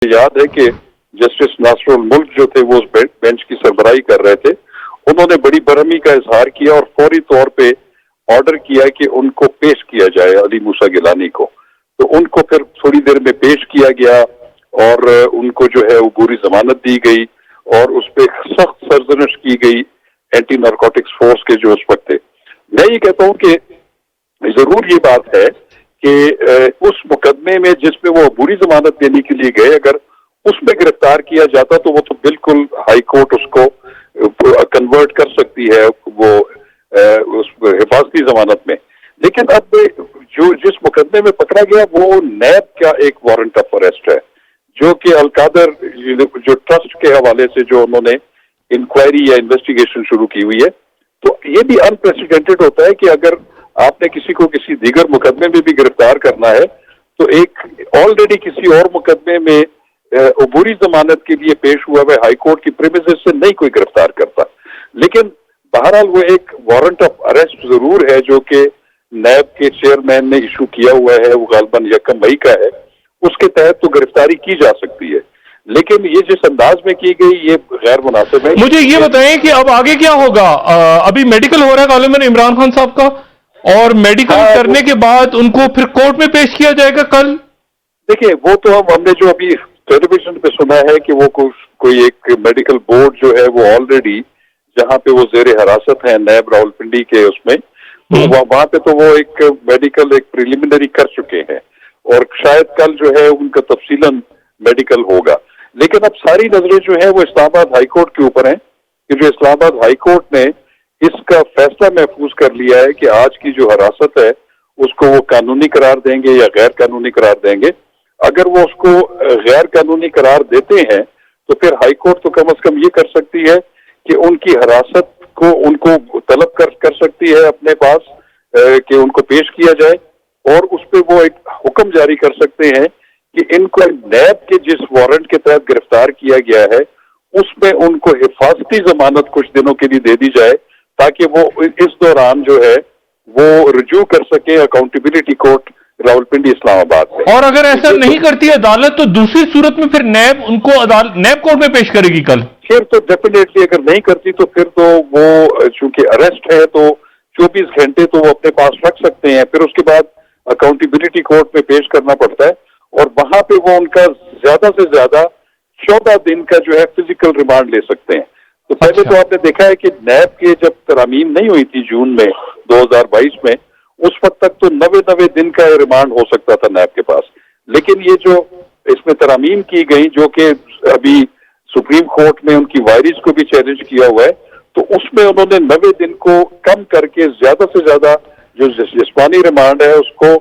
याद है कि जस्टिस नासरुल मुल्क जो थे वो उस बेंच की सरबराही कर रहे थे, उन्होंने बड़ी बरहमी का इजहार किया और फौरी तौर पे ऑर्डर किया कि उनको पेश किया जाए अली मूसा गिलानी को। तो उनको फिर थोड़ी देर में पेश किया गया और उनको जो है वो पूरी जमानत दी गई और उस पर सख्त सरजनिश की गई एंटी नारकोटिक्स फोर्स के जो उस वक्त थे। मैं ये कहता हूँ कि जरूर ये बात है कि उस मुकदमे में जिसमें वो बुरी जमानत देने के लिए गए, अगर उसमें गिरफ्तार किया जाता तो वो तो बिल्कुल हाई कोर्ट उसको कन्वर्ट कर सकती है वो उस हिफाजती जमानत में। लेकिन अब जो जिस मुकदमे में पकड़ा गया वो नैब का एक वारंट ऑफ अरेस्ट है, जो कि अलकादर जो ट्रस्ट के हवाले से जो उन्होंने इंक्वायरी या इन्वेस्टिगेशन शुरू की हुई है। तो ये भी अनप्रेसिडेंटेड होता है कि अगर आपने किसी को किसी दीगर मुकदमे में भी गिरफ्तार करना है तो एक ऑलरेडी किसी और मुकदमे में अबूरी जमानत के लिए पेश हुआ है हाई कोर्ट की प्रीमिसेस से नहीं कोई गिरफ्तार करता। लेकिन बहरहाल वो एक वारंट ऑफ अरेस्ट जरूर है जो कि नैब के चेयरमैन ने इशू किया हुआ है, वो गालबन 1 मई का है, उसके तहत तो गिरफ्तारी की जा सकती है। लेकिन ये जिस अंदाज में की गई ये गैर मुनासिब है। मुझे ये बताएं कि अब आगे क्या होगा? अभी मेडिकल हो रहा है गालिबन इमरान खान साहब का, और मेडिकल करने के बाद उनको फिर कोर्ट में पेश किया जाएगा कल। देखिए वो तो हमने जो अभी टेलीविजन पे सुना है कि वो कोई एक मेडिकल बोर्ड जो है वो ऑलरेडी जहां पे वो जेर हिरासत है नैब रावलपिंडी के उसमें, तो वहां पे तो वो एक मेडिकल एक प्रिलिमिनरी कर चुके हैं और शायद कल जो है उनका तफसीलन मेडिकल होगा। लेकिन अब सारी नजरें जो है वो इस्लामाबाद हाई कोर्ट के ऊपर हैं कि जो इस्लामाबाद हाई कोर्ट ने इसका फैसला महफूज कर लिया है कि आज की जो हिरासत है उसको वो कानूनी करार देंगे या गैर कानूनी करार देंगे। अगर वो उसको गैर कानूनी करार देते हैं तो फिर हाई कोर्ट तो कम से कम ये कर सकती है कि उनकी हिरासत को उनको तलब कर सकती है अपने पास कि उनको पेश किया जाए, और उस पर वो एक हुक्म जारी कर सकते हैं कि इनको नैब के जिस वारंट के तहत गिरफ्तार किया गया है उसमें उनको हिफाजती जमानत कुछ दिनों के लिए दे दी जाए ताकि वो इस दौरान जो है वो रुजू कर सके अकाउंटेबिलिटी कोर्ट रावलपिंडी इस्लामाबाद में। और अगर ऐसा नहीं करती अदालत तो दूसरी सूरत में फिर नैब उनको नैब कोर्ट में पेश करेगी कल। फिर तो डेफिनेटली अगर नहीं करती तो फिर तो वो चूंकि अरेस्ट है तो 24 घंटे तो वो अपने पास रख सकते हैं, फिर उसके बाद अकाउंटेबिलिटी कोर्ट में पेश करना पड़ता है और वहां पे वो उनका ज्यादा से ज्यादा 14 दिन का जो है फिजिकल रिमांड ले सकते हैं। तो पहले तो आपने देखा है कि नैब के जब तरामीम नहीं हुई थी जून में 2022 में, उस वक्त तक तो 90 दिन का रिमांड हो सकता था नैब के पास। लेकिन ये जो इसमें तरामीम की गई जो कि अभी सुप्रीम कोर्ट ने उनकी वायरिस को भी चैलेंज किया हुआ है, तो उसमें उन्होंने 90 दिन को कम करके ज्यादा से ज्यादा जो जिस्मानी रिमांड है उसको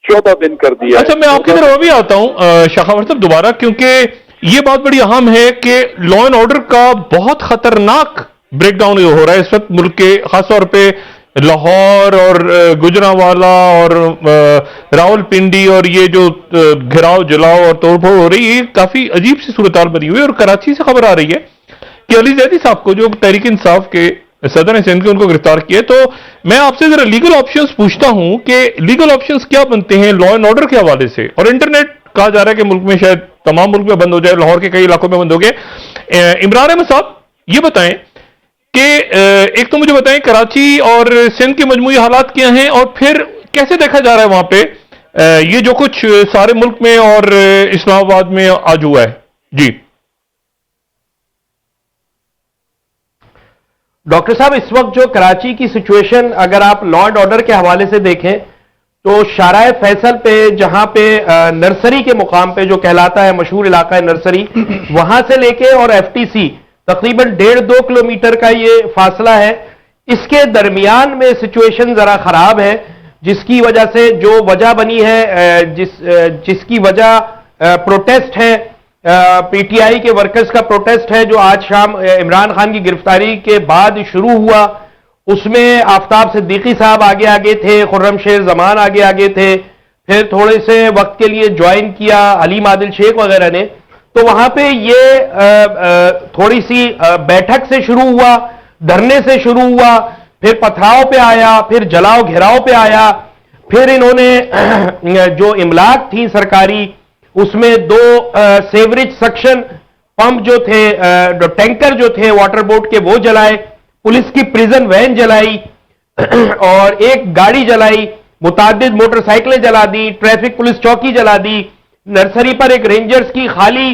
14 दिन कर दिया। अच्छा, मैं आपकी तरफ भी आता हूं शखावत साहब दोबारा, क्योंकि ये बात बड़ी अहम है कि लॉ एंड ऑर्डर का बहुत खतरनाक ब्रेकडाउन हो रहा है इस वक्त मुल्क के, खासतौर पे लाहौर और गुजरांवाला और रावलपिंडी और ये जो घिराव जलाओ और तोड़फोड़ हो रही है, काफी अजीब सी सूरत हाल बनी हुई है। और कराची से खबर आ रही है कि अली जैदी साहब को जो तहरीक इंसाफ के सदर हैं सिंध के, उनको गिरफ्तार किए। तो मैं आपसे जरा लीगल ऑप्शंस पूछता हूं कि लीगल ऑप्शंस क्या बनते हैं लॉ एंड ऑर्डर के हवाले से। और इंटरनेट कहा जा रहा है कि मुल्क में शायद तमाम मुल्क में बंद हो जाए, लाहौर के कई इलाकों में बंद हो गए। इमरान अहमद साहब ये बताएं कि एक तो मुझे बताएं कराची और सिंध के मजमूई हालात क्या हैं, और फिर कैसे देखा जा रहा है वहां पे ये जो कुछ सारे मुल्क में और इस्लामाबाद में आज हुआ है। जी डॉक्टर साहब, इस वक्त जो कराची की सिचुएशन अगर आप लॉ एंड ऑर्डर के हवाले से देखें तो शाराए फैसल पे, जहां पे नर्सरी के मुकाम पे जो कहलाता है मशहूर इलाका है नर्सरी, वहां से लेके और एफटीसी तकरीबन 1.5-2 किलोमीटर का ये फासला है। इसके दरमियान में सिचुएशन जरा खराब है, जिसकी वजह से जो वजह बनी है, जिसकी वजह प्रोटेस्ट है, पीटीआई के वर्कर्स का प्रोटेस्ट है जो आज शाम इमरान खान की गिरफ्तारी के बाद शुरू हुआ। उसमें आफ्ताब सिद्दीकी साहब आगे आगे थे, खुर्रम शेर जमान आगे आगे थे, फिर थोड़े से वक्त के लिए ज्वाइन किया अलीम आदिल शेख वगैरह ने। तो वहां पे ये थोड़ी सी बैठक से शुरू हुआ, धरने से शुरू हुआ, फिर पथराव पे आया, फिर जलाओ घेराव पे आया, फिर इन्होंने जो इमलाक थी सरकारी اس میں 2 سیوریج سکشن پمپ جو تھے، ٹینکر جو تھے واٹر بورڈ کے وہ جلائے، پولیس کی پریزن وین جلائی اور ایک گاڑی جلائی، متعدد موٹر سائیکلیں جلا دی، ٹریفک پولیس چوکی جلا دی، نرسری پر ایک رینجرز کی خالی